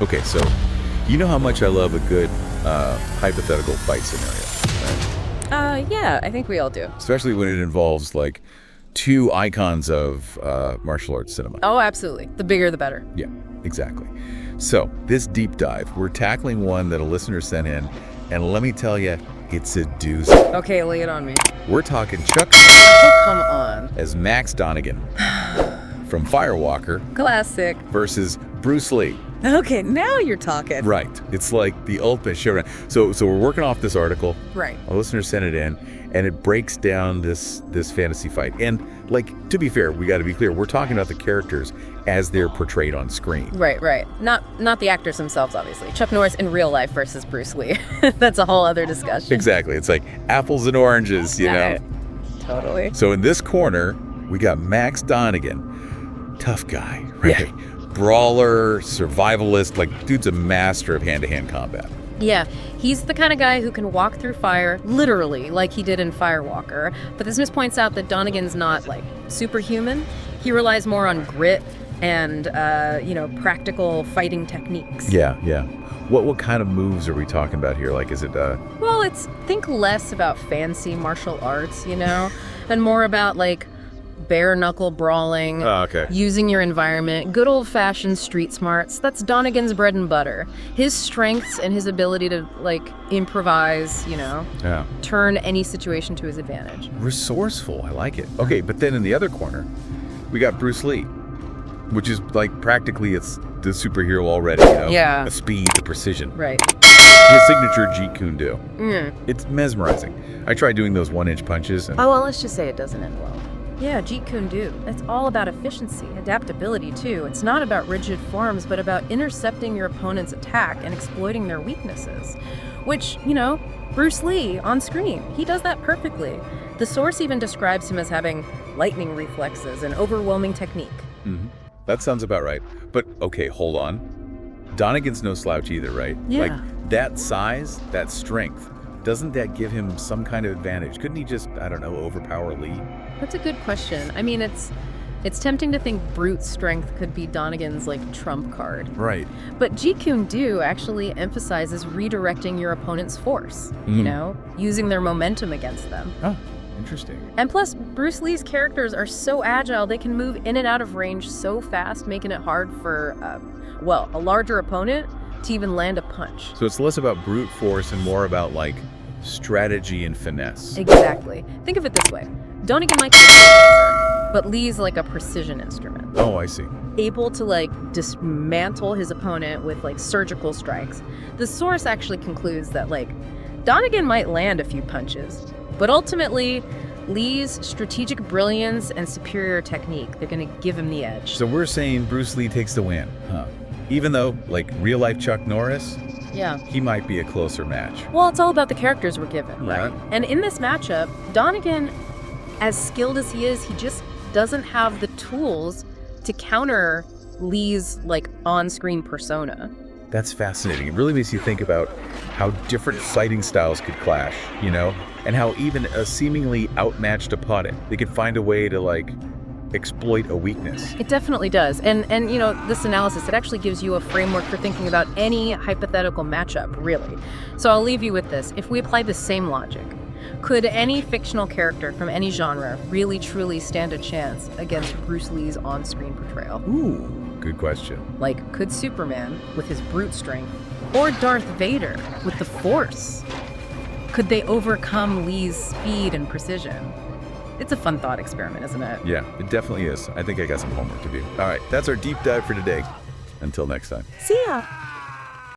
Okay, so you know how much I love a good hypothetical fight scenario, right? Yeah, I think we all do. Especially when it involves, like, two icons of martial arts cinema. Oh, absolutely. The bigger, the better. Yeah, exactly. So, this deep dive, we're tackling one that a listener sent in, and let me tell you, it's a doozy. Okay, lay it on me. We're talking Chuck Oh, come on. as Max Donigan from Firewalker Classic. versus Bruce Lee. Okay, now you're talking. Right. It's like the ultimate showdown. So we're working off this article. Right. A listener sent it in, and it breaks down this fantasy fight. And, like, to be fair, we got to be clear. We're talking about the characters as they're portrayed on screen. Right. Not the actors themselves, obviously. Chuck Norris in real life versus Bruce Lee. That's a whole other discussion. Exactly. It's like apples and oranges, you know? Totally. So in this corner, we got Max Donigan. Tough guy, right? Yeah. Brawler, survivalist. Like, dude's a master of hand-to-hand combat. Yeah, he's the kind of guy who can walk through fire, literally, like he did in Firewalker. But this just points out that Donigan's not, like, superhuman. He relies more on grit and, practical fighting techniques. Yeah. What kind of moves are we talking about here? Like, is it, Well, think less about fancy martial arts, and more about, like, bare-knuckle brawling, using your environment, good old-fashioned street smarts. That's Donigan's bread and butter. His strengths and his ability to, like, improvise, turn any situation to his advantage. Resourceful. I like it. Okay, but then in the other corner, we got Bruce Lee, which is, like, practically it's the superhero already, Yeah. The speed, the precision. Right. His signature Jeet Kune Do. It's mesmerizing. I tried doing those 1-inch punches. And Oh, well, let's just say it doesn't end well. Yeah, Jeet Kune Do. It's all about efficiency, adaptability, too. It's not about rigid forms, but about intercepting your opponent's attack and exploiting their weaknesses. Which, Bruce Lee on screen, he does that perfectly. The source even describes him as having lightning reflexes and overwhelming technique. That sounds about right. But, okay, hold on. Donigan's no slouch either, right? Yeah. Like, that size, that strength, doesn't that give him some kind of advantage? Couldn't he just, I don't know, overpower Lee? That's a good question. I mean, it's tempting to think brute strength could be Donigan's, like, trump card. Right. But Jeet Kune Do actually emphasizes redirecting your opponent's force, using their momentum against them. Oh, interesting. And plus, Bruce Lee's characters are so agile, they can move in and out of range so fast, making it hard for, a larger opponent to even land a punch. So it's less about brute force and more about, like, strategy and finesse. Exactly. Think of it this way. Donigan might be a bulldozer, but Lee's like a precision instrument. Oh, I see. Able to, like, dismantle his opponent with, like, surgical strikes. The source actually concludes that, like, Donigan might land a few punches, but ultimately, Lee's strategic brilliance and superior technique, they're going to give him the edge. So we're saying Bruce Lee takes the win, huh? Even though, like, real-life Chuck Norris, Yeah. he might be a closer match. Well, it's all about the characters we're given, right? Yeah. And in this matchup, Donigan, as skilled as he is, he just doesn't have the tools to counter Lee's, like, on-screen persona. That's fascinating. It really makes you think about how different fighting styles could clash, and how even a seemingly outmatched opponent, they could find a way to, like, exploit a weakness. It definitely does. And this analysis, it actually gives you a framework for thinking about any hypothetical matchup, really. So I'll leave you with this. If we apply the same logic, could any fictional character from any genre really truly stand a chance against Bruce Lee's on-screen portrayal? Ooh, good question. Like, could Superman, with his brute strength, or Darth Vader, with the Force, could they overcome Lee's speed and precision? It's a fun thought experiment, isn't it? Yeah, it definitely is. I think I got some homework to do. All right, that's our deep dive for today. Until next time. See ya!